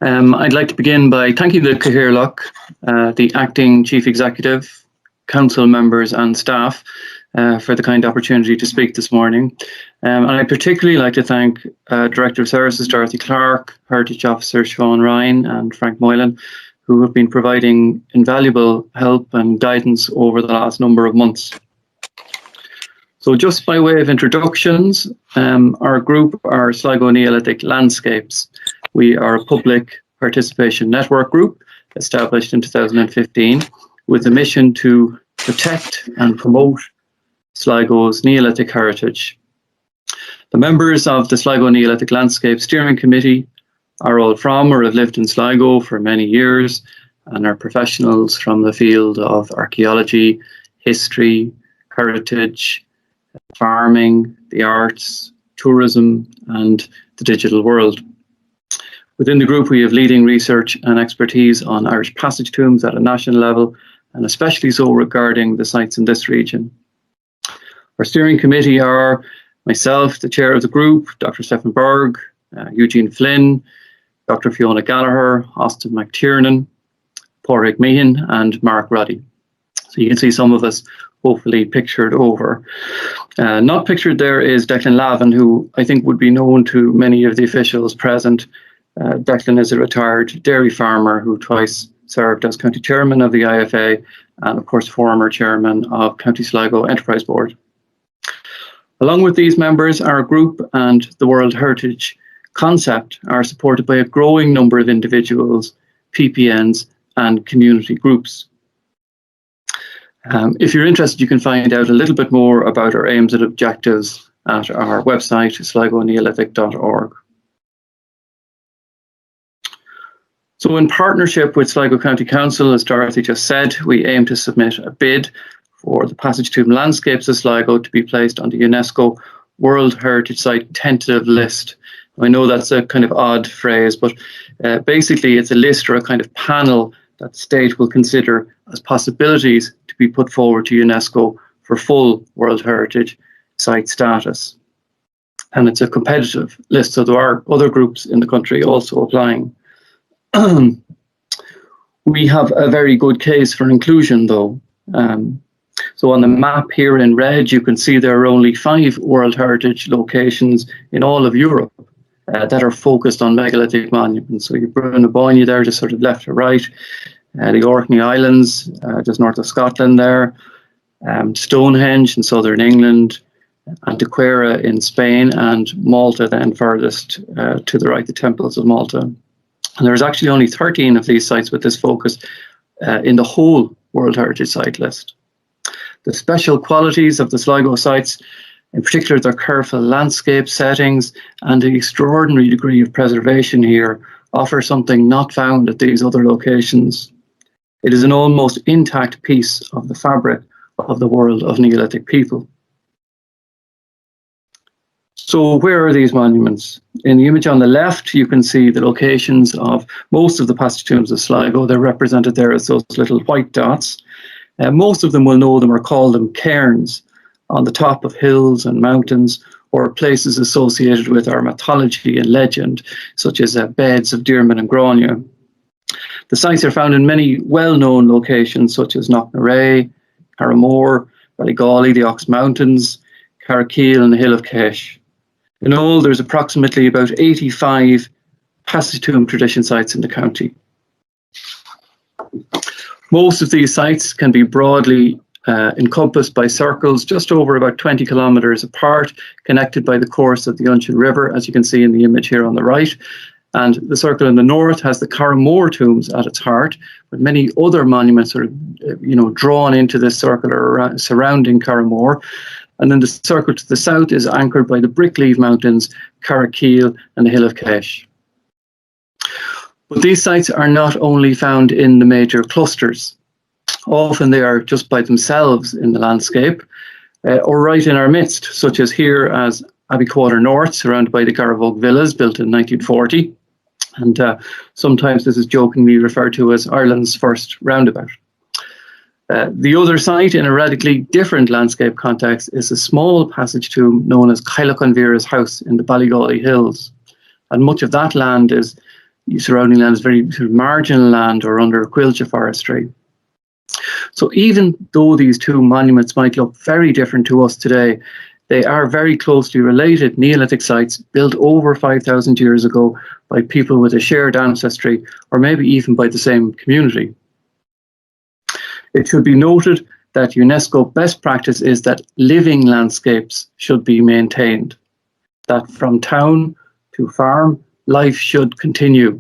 I'd like to begin by thanking the Cathaoirleach, the Acting Chief Executive, Council members and staff for the kind opportunity to speak this morning. And I'd particularly like to thank Director of Services Dorothy Clark, Heritage Officer Siobhan Ryan and Frank Moylan, who have been providing invaluable help and guidance over the last number of months. So just by way of introductions, our group are Sligo Neolithic Landscapes. We are a public participation network group established in 2015 with a mission to protect and promote Sligo's Neolithic heritage. The members of the Sligo Neolithic Landscape Steering Committee are all from or have lived in Sligo for many years and are professionals from the field of archaeology, history, heritage, farming, the arts, tourism and the digital world. Within the group we have leading research and expertise on Irish passage tombs at a national level and especially so regarding the sites in this region. Our steering committee are myself, the chair of the group, Dr. Stephen Berg, Eugene Flynn, Dr. Fiona Gallagher, Austin McTiernan, Pádraig Meehan and Mark Roddy. So you can see some of us hopefully pictured over. Not pictured there is Declan Lavin, who I think would be known to many of the officials present. Declan is a retired dairy farmer who twice served as county chairman of the IFA and of course former chairman of County Sligo Enterprise Board. Along with these members, our group and the World Heritage concept are supported by a growing number of individuals, PPNs and community groups. If you're interested, you can find out a little bit more about our aims and objectives at our website, sligoneolithic.org. So in partnership with Sligo County Council, as Dorothy just said, we aim to submit a bid for the Passage Tomb Landscapes of Sligo to be placed on the UNESCO World Heritage Site tentative list. I know that's a kind of odd phrase, but basically it's a list or a kind of panel that the state will consider as possibilities to be put forward to UNESCO for full World Heritage Site status. And it's a competitive list, so there are other groups in the country also applying. We have a very good case for inclusion though. So on the map here in red, you can see there are only 5 World Heritage locations in all of Europe that are focused on megalithic monuments. So you've Brunna there, just sort of left to right, the Orkney Islands, just north of Scotland there, Stonehenge in southern England, Antequera in Spain, and Malta then furthest to the right, the Temples of Malta. And there's actually only 13 of these sites with this focus in the whole World Heritage Site list. The special qualities of the Sligo sites, in particular their careful landscape settings and the extraordinary degree of preservation here, offer something not found at these other locations. It is an almost intact piece of the fabric of the world of Neolithic people. So where are these monuments? In the image on the left, you can see the locations of most of the passage tombs of Sligo. They're represented there as those little white dots. Most of them will know them or call them cairns on the top of hills and mountains or places associated with our mythology and legend, such as beds of Dearman and Grania. The sites are found in many well-known locations such as Knocknarea, Carramore, Ballygawley, the Ox Mountains, Carrakeel and the Hill of Kesh. In all, there's approximately about 85 passage tomb tradition sites in the county. Most of these sites can be broadly encompassed by circles just over about 20 kilometres apart, connected by the course of the Unshin River, as you can see in the image here on the right. And the circle in the north has the Carramore tombs at its heart, with many other monuments sort of, drawn into this circle or surrounding Carramore. And then the circle to the south is anchored by the Brickleave Mountains, Carrakeel and the Hill of Kesh. But these sites are not only found in the major clusters. Often they are just by themselves in the landscape or right in our midst, such as here as Abbey Quarter North, surrounded by the Garavogue Villas built in 1940. And sometimes this is jokingly referred to as Ireland's first roundabout. The other site in a radically different landscape context is a small passage tomb known as Cailleach an Víor's house in the Ballygawley Hills. And much of that land is surrounding land is very sort of marginal land or under quilcha forestry. So even though these two monuments might look very different to us today, they are very closely related Neolithic sites built over 5,000 years ago by people with a shared ancestry, or maybe even by the same community. It should be noted that UNESCO best practice is that living landscapes should be maintained, that from town to farm, life should continue.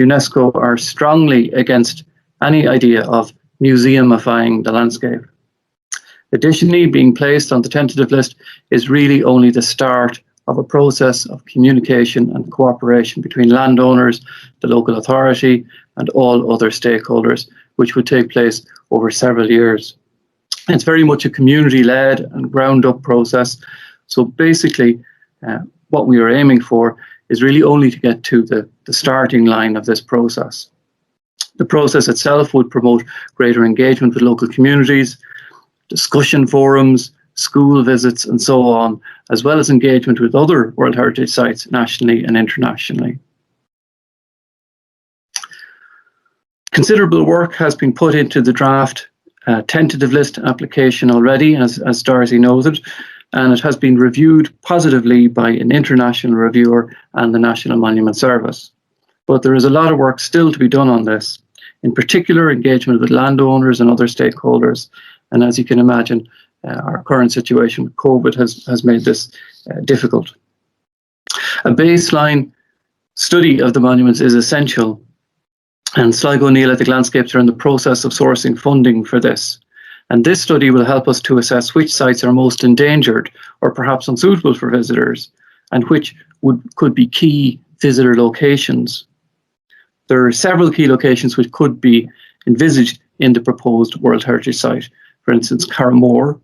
UNESCO are strongly against any idea of museumifying the landscape. Additionally, being placed on the tentative list is really only the start of a process of communication and cooperation between landowners, the local authority, and all other stakeholders, which would take place over several years. It's very much a community-led and ground-up process. So basically, what we are aiming for is really only to get to the starting line of this process. The process itself would promote greater engagement with local communities, discussion forums, school visits, and so on, as well as engagement with other World Heritage Sites nationally and internationally. Considerable work has been put into the draft tentative list application already, as Dorothy noted, and it has been reviewed positively by an international reviewer and the National Monument Service. But there is a lot of work still to be done on this, in particular engagement with landowners and other stakeholders. And as you can imagine, our current situation with COVID has made this difficult. A baseline study of the monuments is essential, and Sligo Neolithic Landscapes are in the process of sourcing funding for this. And this study will help us to assess which sites are most endangered or perhaps unsuitable for visitors, and which could be key visitor locations. There are several key locations which could be envisaged in the proposed World Heritage Site. For instance, Carramore,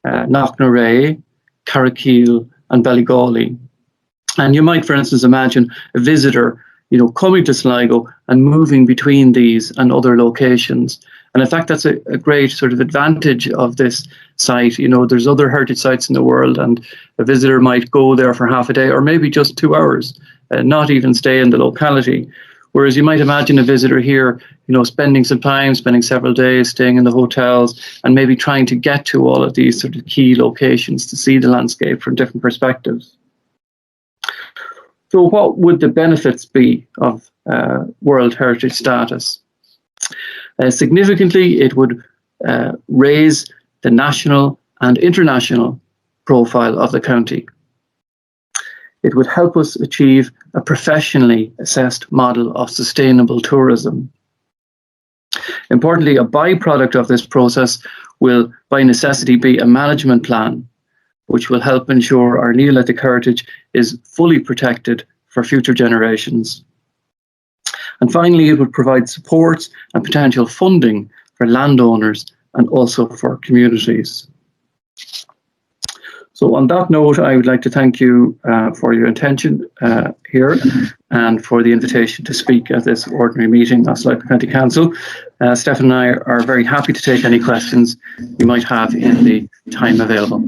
Knocknaray, Carrickeel and Ballygawley. And you might, for instance, imagine a visitor, coming to Sligo and moving between these and other locations. And in fact, that's a great sort of advantage of this site. There's other heritage sites in the world, and a visitor might go there for half a day or maybe just 2 hours, not even stay in the locality. Whereas you might imagine a visitor here, spending some time, spending several days, staying in the hotels, and maybe trying to get to all of these sort of key locations to see the landscape from different perspectives. So what would the benefits be of World Heritage status? Significantly, it would raise the national and international profile of the county. It would help us achieve a professionally assessed model of sustainable tourism. Importantly, a byproduct of this process will, by necessity, be a management plan, which will help ensure our Neolithic heritage is fully protected for future generations. And finally, it would provide support and potential funding for landowners and also for communities. So on that note, I would like to thank you for your attention here and for the invitation to speak at this ordinary meeting of Sligo County Council. Stefan and I are very happy to take any questions you might have in the time available.